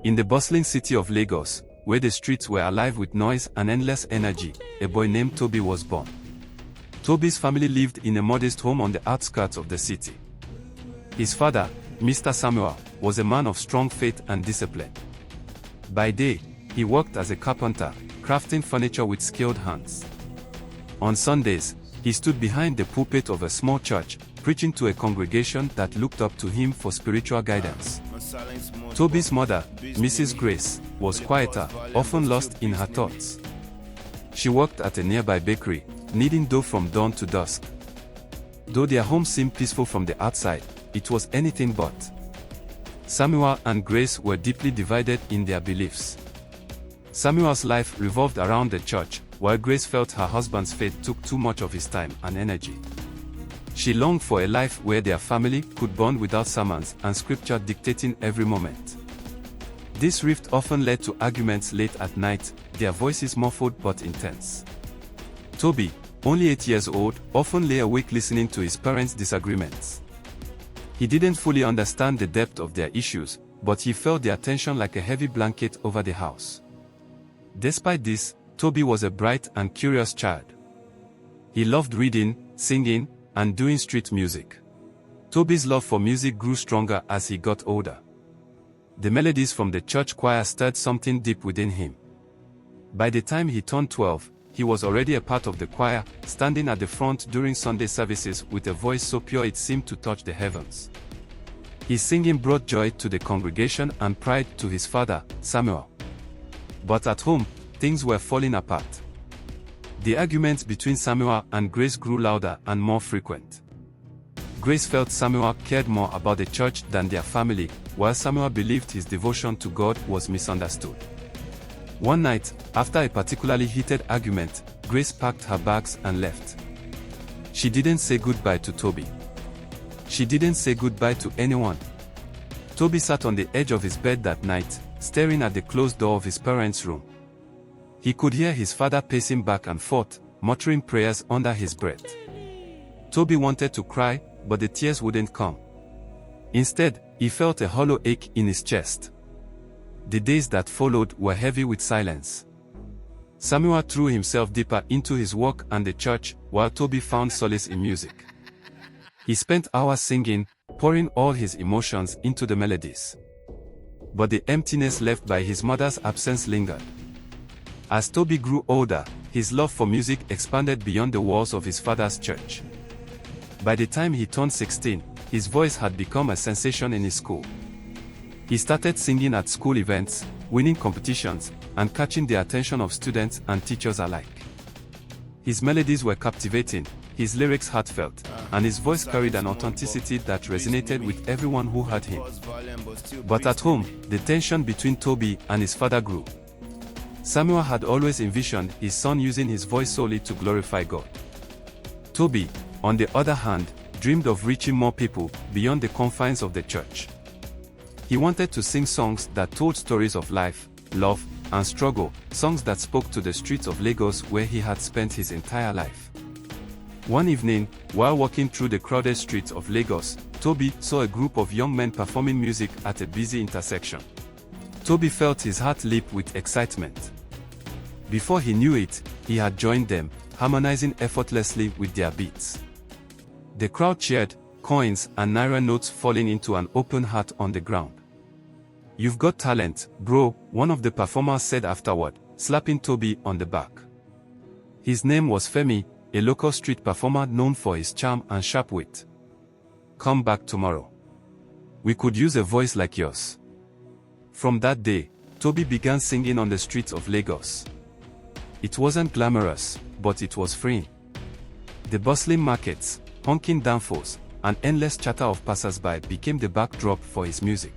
In the bustling city of Lagos, where the streets were alive with noise and endless energy, a boy named Toby was born. Toby's family lived in a modest home on the outskirts of the city. His father, Mr. Samuel, was a man of strong faith and discipline. By day, he worked as a carpenter, crafting furniture with skilled hands. On Sundays, he stood behind the pulpit of a small church, preaching to a congregation that looked up to him for spiritual guidance. Toby's mother, Mrs. Grace, was quieter, often lost in her thoughts. She worked at a nearby bakery, kneading dough from dawn to dusk. Though their home seemed peaceful from the outside, it was anything but. Samuel and Grace were deeply divided in their beliefs. Samuel's life revolved around the church, while Grace felt her husband's faith took too much of his time and energy. She longed for a life where their family could bond without sermons and scripture dictating every moment. This rift often led to arguments late at night, their voices muffled but intense. Toby, only 8 years old, often lay awake listening to his parents' disagreements. He didn't fully understand the depth of their issues, but he felt their tension like a heavy blanket over the house. Despite this, Toby was a bright and curious child. He loved reading, singing, and doing street music. Toby's love for music grew stronger as he got older. The melodies from the church choir stirred something deep within him. By the time he turned 12, he was already a part of the choir, standing at the front during Sunday services with a voice so pure it seemed to touch the heavens. His singing brought joy to the congregation and pride to his father, Samuel. But at home, things were falling apart. The arguments between Samuel and Grace grew louder and more frequent. Grace felt Samuel cared more about the church than their family, while Samuel believed his devotion to God was misunderstood. One night, after a particularly heated argument, Grace packed her bags and left. She didn't say goodbye to Toby. She didn't say goodbye to anyone. Toby sat on the edge of his bed that night, staring at the closed door of his parents' room. He could hear his father pacing back and forth, muttering prayers under his breath. Toby wanted to cry, but the tears wouldn't come. Instead, he felt a hollow ache in his chest. The days that followed were heavy with silence. Samuel threw himself deeper into his work and the church, while Toby found solace in music. He spent hours singing, pouring all his emotions into the melodies. But the emptiness left by his mother's absence lingered. As Toby grew older, his love for music expanded beyond the walls of his father's church. By the time he turned 16, his voice had become a sensation in his school. He started singing at school events, winning competitions, and catching the attention of students and teachers alike. His melodies were captivating, his lyrics heartfelt, and his voice carried an authenticity that resonated with everyone who heard him. But at home, the tension between Toby and his father grew. Samuel had always envisioned his son using his voice solely to glorify God. Toby, on the other hand, dreamed of reaching more people beyond the confines of the church. He wanted to sing songs that told stories of life, love, and struggle, songs that spoke to the streets of Lagos where he had spent his entire life. One evening, while walking through the crowded streets of Lagos, Toby saw a group of young men performing music at a busy intersection. Toby felt his heart leap with excitement. Before he knew it, he had joined them, harmonizing effortlessly with their beats. The crowd cheered, coins and naira notes falling into an open heart on the ground. "You've got talent, bro," one of the performers said afterward, slapping Toby on the back. His name was Femi, a local street performer known for his charm and sharp wit. "Come back tomorrow. We could use a voice like yours." From that day, Toby began singing on the streets of Lagos. It wasn't glamorous, but it was freeing. The bustling markets, honking danfos, and endless chatter of passers-by became the backdrop for his music.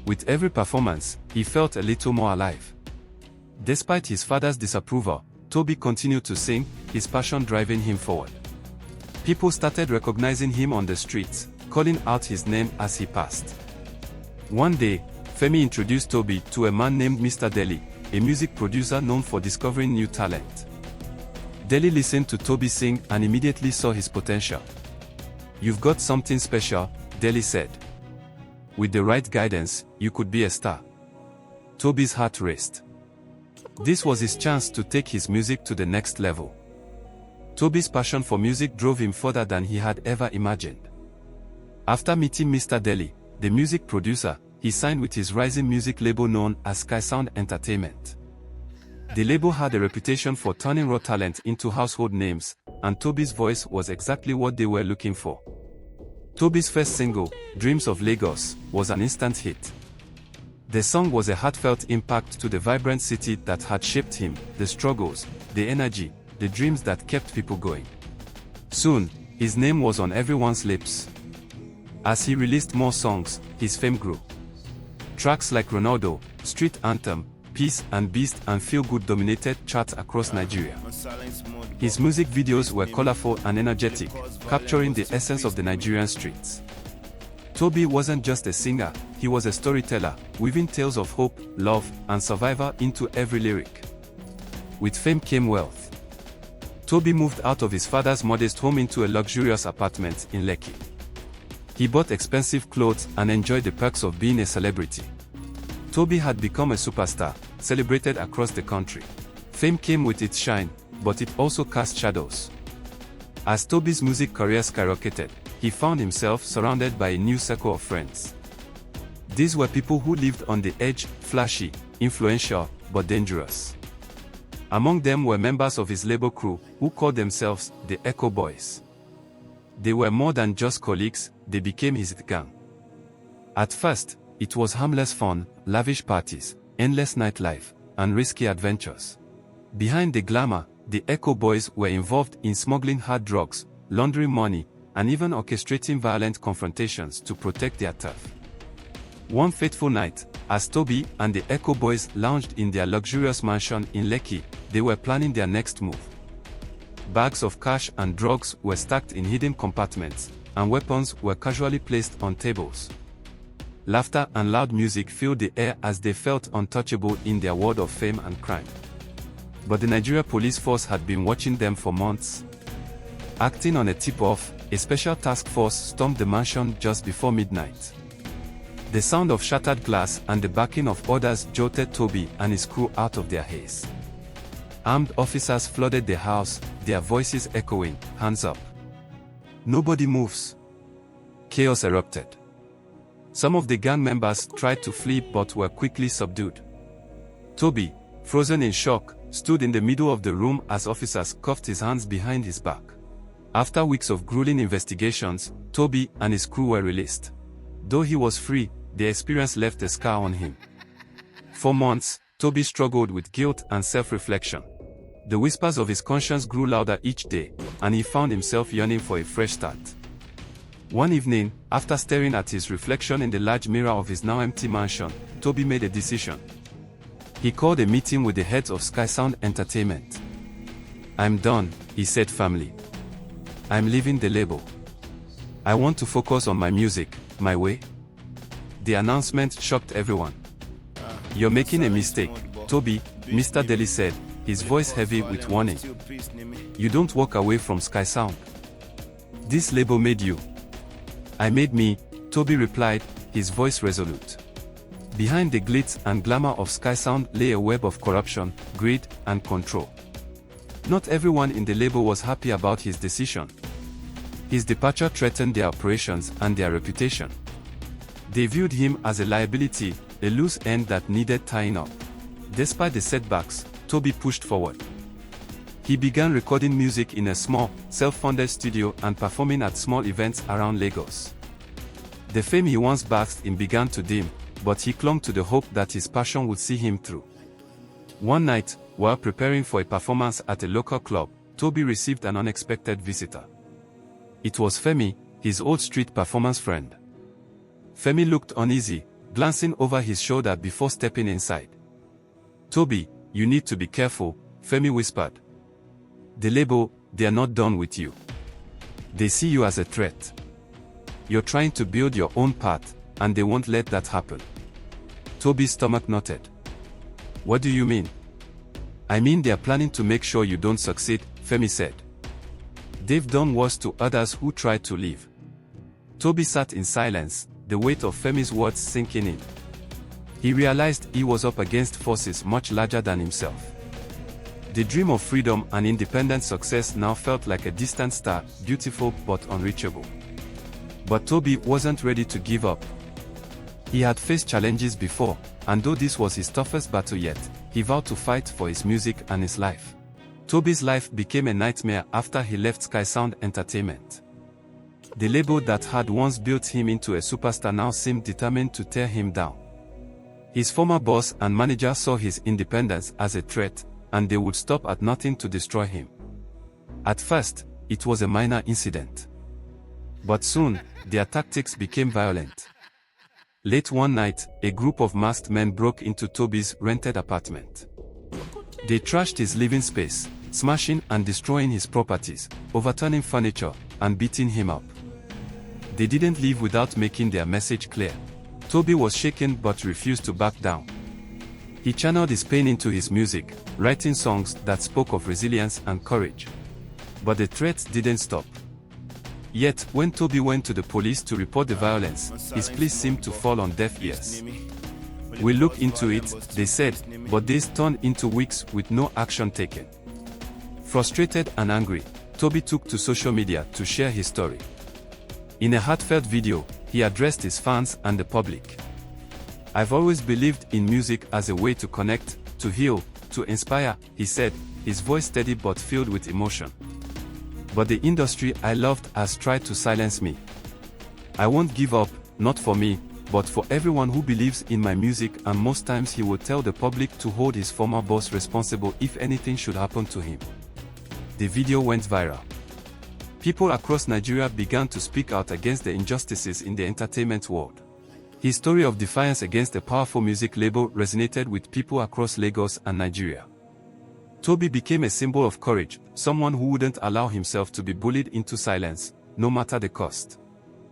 With every performance, he felt a little more alive. Despite his father's disapproval, Toby continued to sing, his passion driving him forward. People started recognizing him on the streets, calling out his name as he passed. One day, Femi introduced Toby to a man named Mr. Deli, a music producer known for discovering new talent. Deli listened to Toby sing and immediately saw his potential. "You've got something special," Deli said. "With the right guidance, you could be a star." Toby's heart raced. This was his chance to take his music to the next level. Toby's passion for music drove him further than he had ever imagined. After meeting Mr. Deli, the music producer, he signed with his rising music label known as Sky Sound Entertainment. The label had a reputation for turning raw talent into household names, and Toby's voice was exactly what they were looking for. Toby's first single, Dreams of Lagos, was an instant hit. The song was a heartfelt impact to the vibrant city that had shaped him, the struggles, the energy, the dreams that kept people going. Soon, his name was on everyone's lips. As he released more songs, his fame grew. Tracks like Ronaldo, Street Anthem, Peace and Beast and Feel Good dominated charts across Nigeria. His music videos were colorful and energetic, capturing the essence of the Nigerian streets. Toby wasn't just a singer, he was a storyteller, weaving tales of hope, love, and survival into every lyric. With fame came wealth. Toby moved out of his father's modest home into a luxurious apartment in Lekki. He bought expensive clothes and enjoyed the perks of being a celebrity. Toby had become a superstar, celebrated across the country. Fame came with its shine, but it also cast shadows. As Toby's music career skyrocketed, he found himself surrounded by a new circle of friends. These were people who lived on the edge, flashy, influential, but dangerous. Among them were members of his label crew, who called themselves the Echo Boys. They were more than just colleagues, they became his gang. At first, it was harmless fun, lavish parties, endless nightlife, and risky adventures. Behind the glamour, the Echo Boys were involved in smuggling hard drugs, laundering money, and even orchestrating violent confrontations to protect their turf. One fateful night, as Toby and the Echo Boys lounged in their luxurious mansion in Lekki, they were planning their next move. Bags of cash and drugs were stacked in hidden compartments, and weapons were casually placed on tables. Laughter and loud music filled the air as they felt untouchable in their world of fame and crime. But the Nigeria police force had been watching them for months. Acting on a tip-off, a special task force stormed the mansion just before midnight. The sound of shattered glass and the barking of orders jolted Toby and his crew out of their haze. Armed officers flooded the house, their voices echoing, "Hands up. Nobody moves." Chaos erupted. Some of the gang members tried to flee but were quickly subdued. Toby, frozen in shock, stood in the middle of the room as officers cuffed his hands behind his back. After weeks of grueling investigations, Toby and his crew were released. Though he was free, the experience left a scar on him. For months, Toby struggled with guilt and self-reflection. The whispers of his conscience grew louder each day, and he found himself yearning for a fresh start. One evening, after staring at his reflection in the large mirror of his now empty mansion, Toby made a decision. He called a meeting with the heads of Sky Sound Entertainment. "I'm done," he said firmly. "I'm leaving the label. I want to focus on my music, my way." The announcement shocked everyone. "You're making a mistake, Toby," Mr. Deli said, his voice heavy with warning. "You don't walk away from Sky Sound. This label made you." "I made me," Toby replied, his voice resolute. Behind the glitz and glamour of Sky Sound lay a web of corruption, greed, and control. Not everyone in the label was happy about his decision. His departure threatened their operations and their reputation. They viewed him as a liability, a loose end that needed tying up. Despite the setbacks, Toby pushed forward. He began recording music in a small, self-funded studio and performing at small events around Lagos. The fame he once basked in began to dim, but he clung to the hope that his passion would see him through. One night, while preparing for a performance at a local club, Toby received an unexpected visitor. It was Femi, his old street performance friend. Femi looked uneasy, glancing over his shoulder before stepping inside. "Toby, you need to be careful," Femi whispered. "The label, they're not done with you. They see you as a threat. You're trying to build your own path, and they won't let that happen." Toby's stomach knotted. "What do you mean?" "I mean they're planning to make sure you don't succeed," Femi said. "They've done worse to others who tried to leave." Toby sat in silence, the weight of Femi's words sinking in. He realized he was up against forces much larger than himself. The dream of freedom and independent success now felt like a distant star, beautiful but unreachable. But Toby wasn't ready to give up. He had faced challenges before, and though this was his toughest battle yet, he vowed to fight for his music and his life. Toby's life became a nightmare after he left Sky Sound Entertainment. The label that had once built him into a superstar now seemed determined to tear him down. His former boss and manager saw his independence as a threat, and they would stop at nothing to destroy him. At first, it was a minor incident. But soon, their tactics became violent. Late one night, a group of masked men broke into Toby's rented apartment. They trashed his living space, smashing and destroying his properties, overturning furniture, and beating him up. They didn't leave without making their message clear. Toby was shaken but refused to back down. He channeled his pain into his music, writing songs that spoke of resilience and courage. But the threats didn't stop. Yet, when Toby went to the police to report the violence, his pleas seemed to fall on deaf ears. "We look into it," they said, but this turned into weeks with no action taken. Frustrated and angry, Toby took to social media to share his story. In a heartfelt video, he addressed his fans and the public. "I've always believed in music as a way to connect, to heal, to inspire," he said, his voice steady but filled with emotion. "But the industry I loved has tried to silence me. I won't give up, not for me, but for everyone who believes in my music," and most times he would tell the public to hold his former boss responsible if anything should happen to him. The video went viral. People across Nigeria began to speak out against the injustices in the entertainment world. His story of defiance against a powerful music label resonated with people across Lagos and Nigeria. Toby became a symbol of courage, someone who wouldn't allow himself to be bullied into silence, no matter the cost.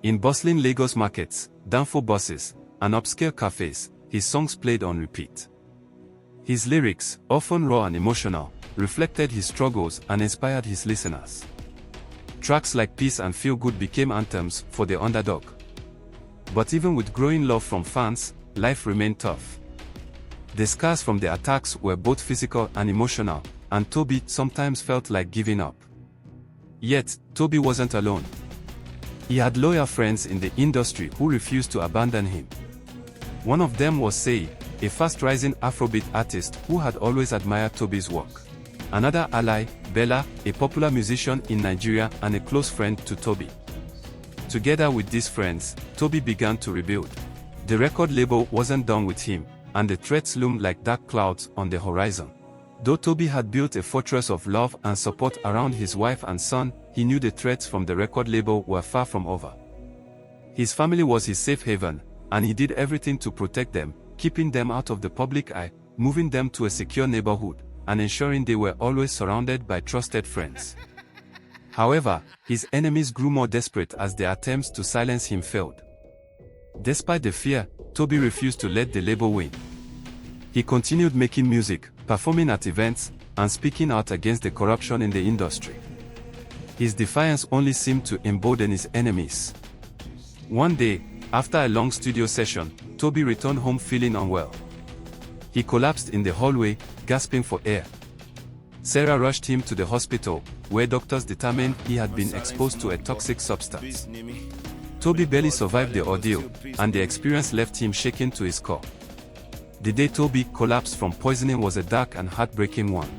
In bustling Lagos markets, danfo buses, and upscale cafes, his songs played on repeat. His lyrics, often raw and emotional, reflected his struggles and inspired his listeners. Tracks like Peace and Feel Good became anthems for the underdog. But even with growing love from fans, life remained tough. The scars from the attacks were both physical and emotional, and Toby sometimes felt like giving up. Yet, Toby wasn't alone. He had loyal friends in the industry who refused to abandon him. One of them was Sei, a fast-rising Afrobeat artist who had always admired Toby's work. Another ally, Bella, a popular musician in Nigeria and a close friend to Toby. Together with these friends, Toby began to rebuild. The record label wasn't done with him, and the threats loomed like dark clouds on the horizon. Though Toby had built a fortress of love and support around his wife and son, he knew the threats from the record label were far from over. His family was his safe haven, and he did everything to protect them, keeping them out of the public eye, moving them to a secure neighborhood, and ensuring they were always surrounded by trusted friends. However, his enemies grew more desperate as their attempts to silence him failed. Despite the fear, Toby refused to let the label win. He continued making music, performing at events, and speaking out against the corruption in the industry. His defiance only seemed to embolden his enemies. One day, after a long studio session, Toby returned home feeling unwell. He collapsed in the hallway, gasping for air. Sarah rushed him to the hospital, where doctors determined he had been exposed to a toxic substance. Toby barely survived the ordeal, and the experience left him shaken to his core. The day Toby collapsed from poisoning was a dark and heartbreaking one.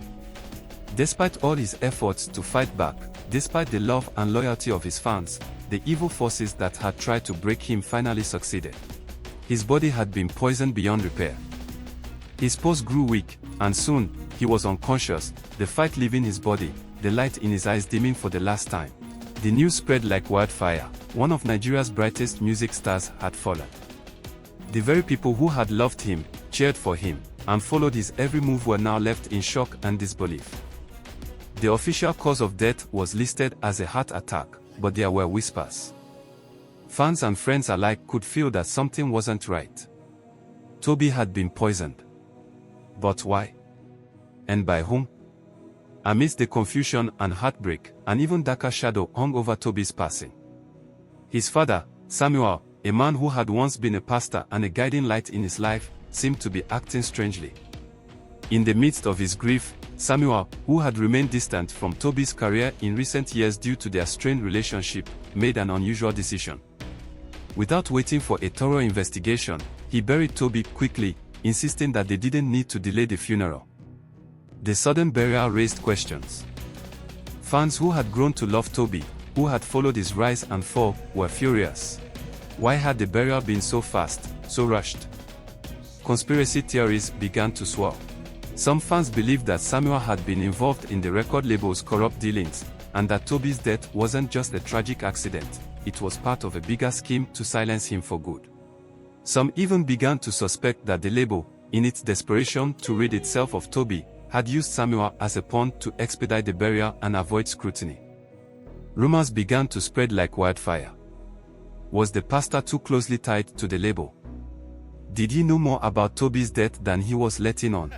Despite all his efforts to fight back, despite the love and loyalty of his fans, the evil forces that had tried to break him finally succeeded. His body had been poisoned beyond repair. His pulse grew weak, and soon, he was unconscious, the fight leaving his body, the light in his eyes dimming for the last time. The news spread like wildfire. One of Nigeria's brightest music stars had fallen. The very people who had loved him, cheered for him, and followed his every move were now left in shock and disbelief. The official cause of death was listed as a heart attack, but there were whispers. Fans and friends alike could feel that something wasn't right. Toby had been poisoned. But why? And by whom? Amidst the confusion and heartbreak, an even darker shadow hung over Toby's passing. His father, Samuel, a man who had once been a pastor and a guiding light in his life, seemed to be acting strangely. In the midst of his grief, Samuel, who had remained distant from Toby's career in recent years due to their strained relationship, made an unusual decision. Without waiting for a thorough investigation, he buried Toby quickly, insisting that they didn't need to delay the funeral. The sudden burial raised questions. Fans who had grown to love Toby, who had followed his rise and fall, were furious. Why had the burial been so fast, so rushed? Conspiracy theories began to swirl. Some fans believed that Samuel had been involved in the record label's corrupt dealings, and that Toby's death wasn't just a tragic accident, it was part of a bigger scheme to silence him for good. Some even began to suspect that the label, in its desperation to rid itself of Toby, had used Samuel as a pawn to expedite the burial and avoid scrutiny. Rumors began to spread like wildfire. Was the pastor too closely tied to the label? Did he know more about Toby's death than he was letting on?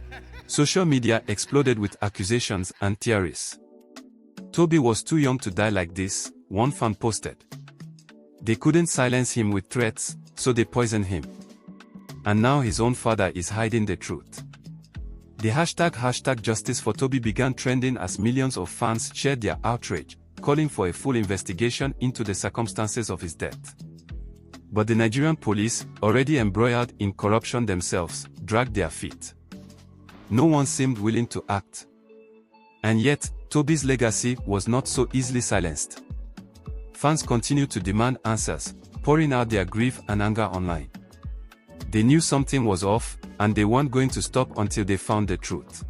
Social media exploded with accusations and theories. Toby was too young to die like this, one fan posted. They couldn't silence him with threats, so they poisoned him. And now his own father is hiding the truth. The hashtag Justice for Toby began trending as millions of fans shared their outrage, calling for a full investigation into the circumstances of his death. But the Nigerian police, already embroiled in corruption themselves, dragged their feet. No one seemed willing to act. And yet, Toby's legacy was not so easily silenced. Fans continued to demand answers, pouring out their grief and anger online. They knew something was off, and they weren't going to stop until they found the truth.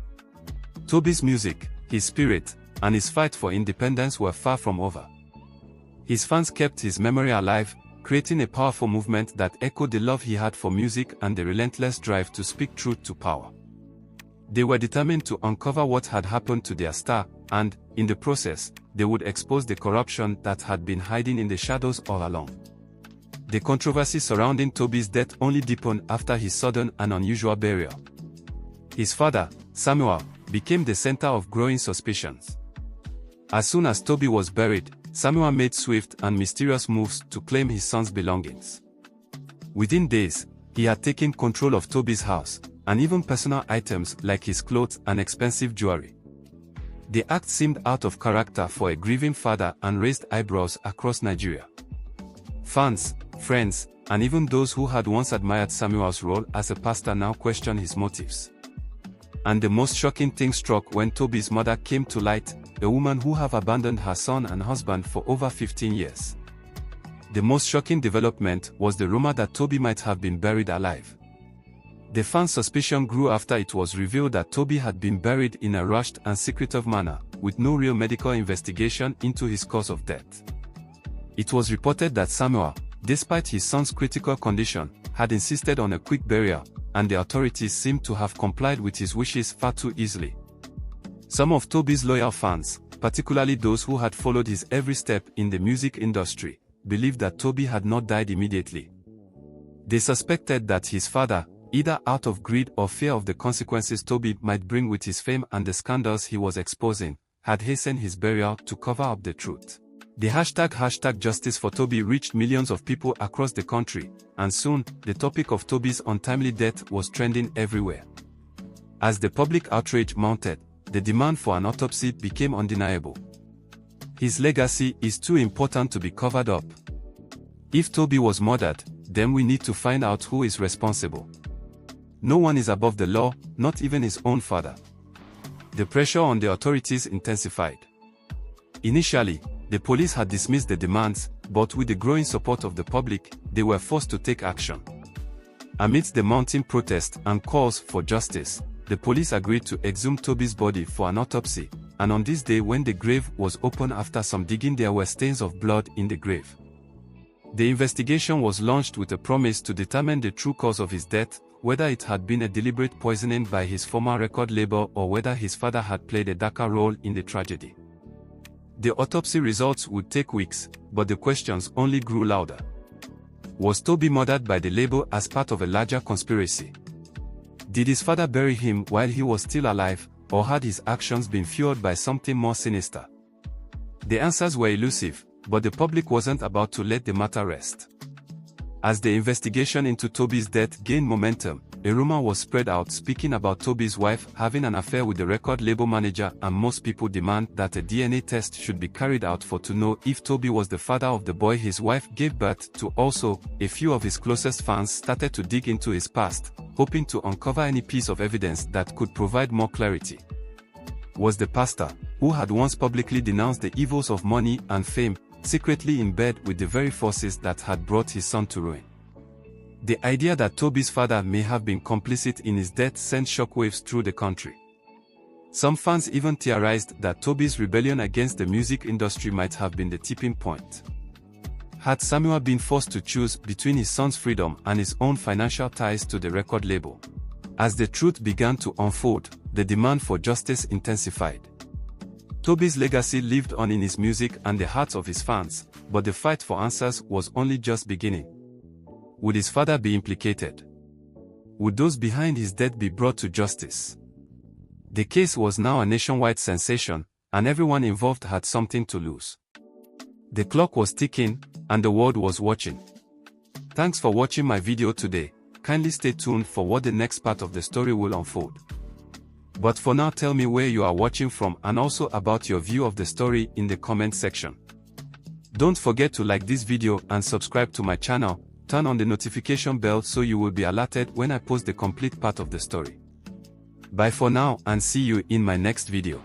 Toby's music, his spirit, and his fight for independence were far from over. His fans kept his memory alive, creating a powerful movement that echoed the love he had for music and the relentless drive to speak truth to power. They were determined to uncover what had happened to their star, and, in the process, they would expose the corruption that had been hiding in the shadows all along. The controversy surrounding Toby's death only deepened after his sudden and unusual burial. His father, Samuel, became the center of growing suspicions. As soon as Toby was buried, Samuel made swift and mysterious moves to claim his son's belongings. Within days, he had taken control of Toby's house, and even personal items like his clothes and expensive jewelry. The act seemed out of character for a grieving father and raised eyebrows across Nigeria. Fans, friends, and even those who had once admired Samuel's role as a pastor now questioned his motives. And the most shocking thing struck when Toby's mother came to light, a woman who had abandoned her son and husband for over 15 years. The most shocking development was the rumor that Toby might have been buried alive. The fans' suspicion grew after it was revealed that Toby had been buried in a rushed and secretive manner, with no real medical investigation into his cause of death. It was reported that Samuel, despite his son's critical condition, had insisted on a quick burial, and the authorities seemed to have complied with his wishes far too easily. Some of Toby's loyal fans, particularly those who had followed his every step in the music industry, believed that Toby had not died immediately. They suspected that his father, either out of greed or fear of the consequences Toby might bring with his fame and the scandals he was exposing, had hastened his burial to cover up the truth. The hashtag Justice for Toby reached millions of people across the country, and soon, the topic of Toby's untimely death was trending everywhere. As the public outrage mounted, the demand for an autopsy became undeniable. His legacy is too important to be covered up. If Toby was murdered, then we need to find out who is responsible. No one is above the law, not even his own father. The pressure on the authorities intensified. Initially, the police had dismissed the demands, but with the growing support of the public, they were forced to take action. Amidst the mounting protests and calls for justice, the police agreed to exhume Toby's body for an autopsy, and on this day when the grave was opened after some digging there were stains of blood in the grave. The investigation was launched with a promise to determine the true cause of his death, whether it had been a deliberate poisoning by his former record label or whether his father had played a darker role in the tragedy. The autopsy results would take weeks, but the questions only grew louder. Was Toby murdered by the label as part of a larger conspiracy? Did his father bury him while he was still alive, or had his actions been fueled by something more sinister? The answers were elusive, but the public wasn't about to let the matter rest. As the investigation into Toby's death gained momentum, a rumor was spread out speaking about Toby's wife having an affair with the record label manager, and most people demand that a DNA test should be carried out to know if Toby was the father of the boy his wife gave birth to. Also, a few of his closest fans started to dig into his past, hoping to uncover any piece of evidence that could provide more clarity. Was the pastor, who had once publicly denounced the evils of money and fame, secretly in bed with the very forces that had brought his son to ruin? The idea that Toby's father may have been complicit in his death sent shockwaves through the country. Some fans even theorized that Toby's rebellion against the music industry might have been the tipping point. Had Samuel been forced to choose between his son's freedom and his own financial ties to the record label? As the truth began to unfold, the demand for justice intensified. Toby's legacy lived on in his music and the hearts of his fans, but the fight for answers was only just beginning. Would his father be implicated? Would those behind his death be brought to justice? The case was now a nationwide sensation, and everyone involved had something to lose. The clock was ticking, and the world was watching. Thanks for watching my video today. Kindly stay tuned for what the next part of the story will unfold. But for now, tell me where you are watching from and also about your view of the story in the comment section. Don't forget to like this video and subscribe to my channel. Turn on the notification bell so you will be alerted when I post the complete part of the story. Bye for now and see you in my next video.